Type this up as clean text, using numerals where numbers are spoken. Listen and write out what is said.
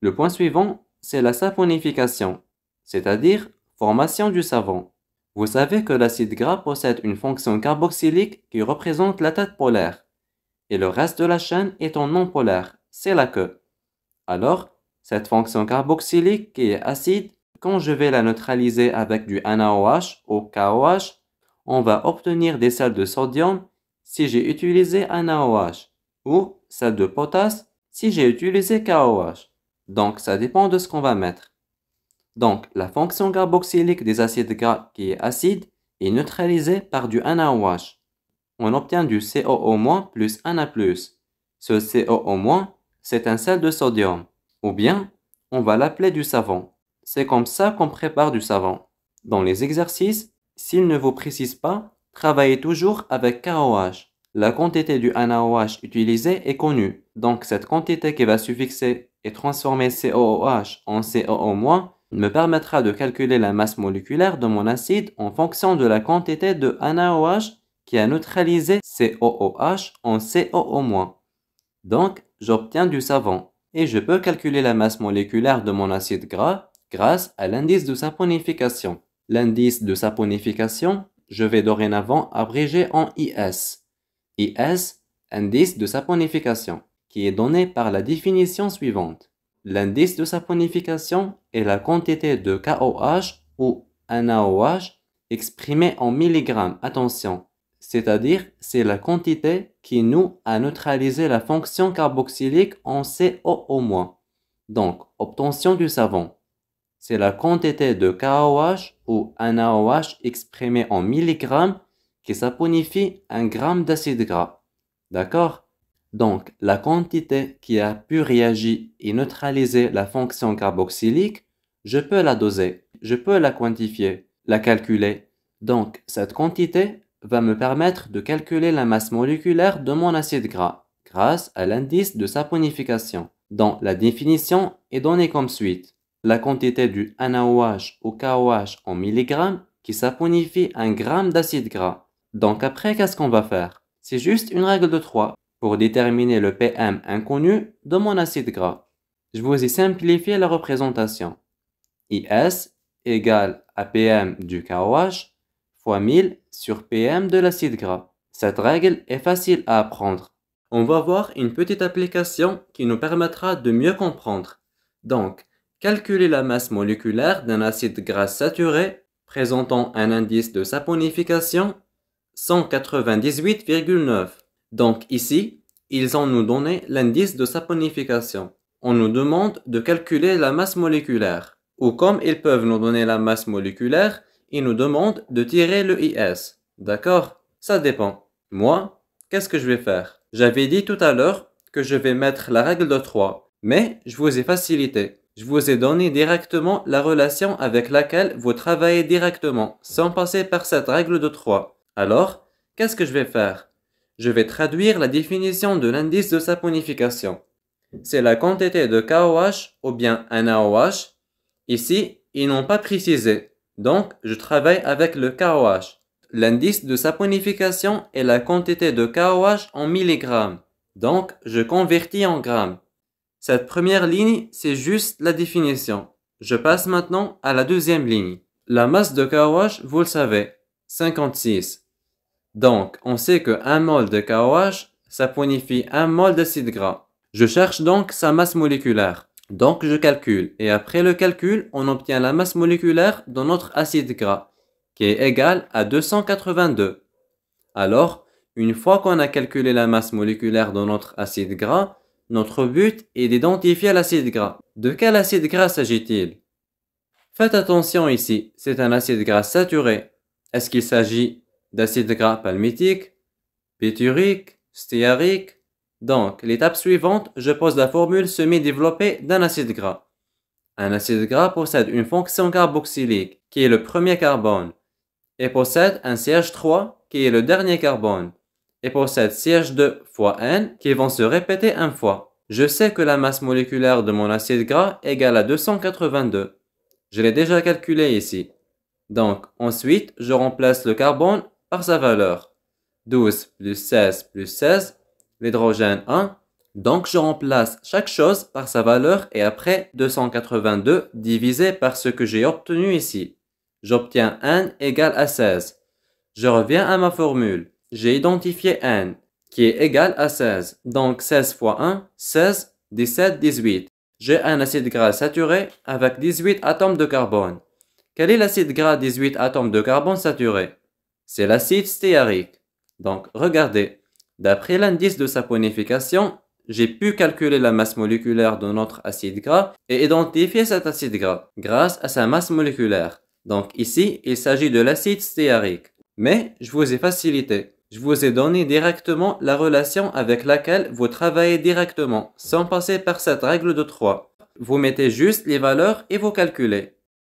Le point suivant, c'est la saponification, c'est-à-dire formation du savon. Vous savez que l'acide gras possède une fonction carboxylique qui représente la tête polaire, et le reste de la chaîne étant non polaire, c'est la queue. Alors, cette fonction carboxylique qui est acide, quand je vais la neutraliser avec du NaOH ou KOH, on va obtenir des sels de sodium si j'ai utilisé NaOH ou sels de potasse si j'ai utilisé KOH. Donc, ça dépend de ce qu'on va mettre. Donc, la fonction carboxylique des acides gras qui est acide est neutralisée par du NaOH. On obtient du COO- plus Na+. Ce COO-, c'est un sel de sodium. Ou bien, on va l'appeler du savon. C'est comme ça qu'on prépare du savon. Dans les exercices, s'il ne vous précise pas, travaillez toujours avec KOH. La quantité du NaOH utilisée est connue. Donc cette quantité qui va suffixer et transformer COOH en COO- me permettra de calculer la masse moléculaire de mon acide en fonction de la quantité de NaOH qui a neutralisé COOH en COO-. Donc, j'obtiens du savon et je peux calculer la masse moléculaire de mon acide gras grâce à l'indice de saponification. L'indice de saponification, je vais dorénavant abréger en IS. IS, indice de saponification, qui est donné par la définition suivante. L'indice de saponification est la quantité de KOH ou NaOH exprimée en milligrammes. Attention, c'est-à-dire c'est la quantité qui nous a neutralisé la fonction carboxylique en COO-. Donc, obtention du savon. C'est la quantité de KOH ou NaOH exprimée en milligrammes qui saponifie un gramme d'acide gras. D'accord? Donc, la quantité qui a pu réagir et neutraliser la fonction carboxylique, je peux la doser, je peux la quantifier, la calculer. Donc, cette quantité va me permettre de calculer la masse moléculaire de mon acide gras grâce à l'indice de saponification, dont la définition est donnée comme suit. La quantité du NaOH ou KOH en milligrammes qui saponifie un gramme d'acide gras. Donc après, qu'est-ce qu'on va faire? C'est juste une règle de 3 pour déterminer le PM inconnu de mon acide gras. Je vous ai simplifié la représentation. IS égale à PM du KOH fois 1000 sur PM de l'acide gras. Cette règle est facile à apprendre. On va voir une petite application qui nous permettra de mieux comprendre. Donc, calculer la masse moléculaire d'un acide gras saturé présentant un indice de saponification 198,9. Donc ici, ils ont nous donné l'indice de saponification. On nous demande de calculer la masse moléculaire. Ou comme ils peuvent nous donner la masse moléculaire, ils nous demandent de tirer le IS. D'accord? Ça dépend. Moi, qu'est-ce que je vais faire? J'avais dit tout à l'heure que je vais mettre la règle de 3, mais je vous ai facilité. Je vous ai donné directement la relation avec laquelle vous travaillez directement, sans passer par cette règle de 3. Alors, qu'est-ce que je vais faire? Je vais traduire la définition de l'indice de saponification. C'est la quantité de KOH ou bien NaOH. Ici, ils n'ont pas précisé, donc je travaille avec le KOH. L'indice de saponification est la quantité de KOH en milligrammes, donc je convertis en grammes. Cette première ligne, c'est juste la définition. Je passe maintenant à la deuxième ligne. La masse de KOH, vous le savez, 56. Donc, on sait que 1 mol de KOH saponifie 1 mol d'acide gras. Je cherche donc sa masse moléculaire. Donc, je calcule. Et après le calcul, on obtient la masse moléculaire de notre acide gras, qui est égale à 282. Alors, une fois qu'on a calculé la masse moléculaire de notre acide gras, notre but est d'identifier l'acide gras. De quel acide gras s'agit-il? Faites attention ici, c'est un acide gras saturé. Est-ce qu'il s'agit d'acide gras palmitique, piturique, stéarique? Donc, l'étape suivante, je pose la formule semi-développée d'un acide gras. Un acide gras possède une fonction carboxylique, qui est le premier carbone, et possède un CH3, qui est le dernier carbone, et possède CH2 fois N, qui vont se répéter une fois. Je sais que la masse moléculaire de mon acide gras est égale à 282. Je l'ai déjà calculé ici. Donc, ensuite, je remplace le carbone par sa valeur. 12 plus 16 plus 16, l'hydrogène 1, Donc je remplace chaque chose par sa valeur et après 282 divisé par ce que j'ai obtenu ici. J'obtiens n égale à 16. Je reviens à ma formule. J'ai identifié n qui est égal à 16. Donc 16 fois 1, 16, 17, 18. J'ai un acide gras saturé avec 18 atomes de carbone. Quel est l'acide gras 18 atomes de carbone saturé? C'est l'acide stéarique. Donc regardez, d'après l'indice de saponification, j'ai pu calculer la masse moléculaire de notre acide gras et identifier cet acide gras grâce à sa masse moléculaire. Donc ici, il s'agit de l'acide stéarique. Mais je vous ai facilité. Je vous ai donné directement la relation avec laquelle vous travaillez directement, sans passer par cette règle de 3. Vous mettez juste les valeurs et vous calculez.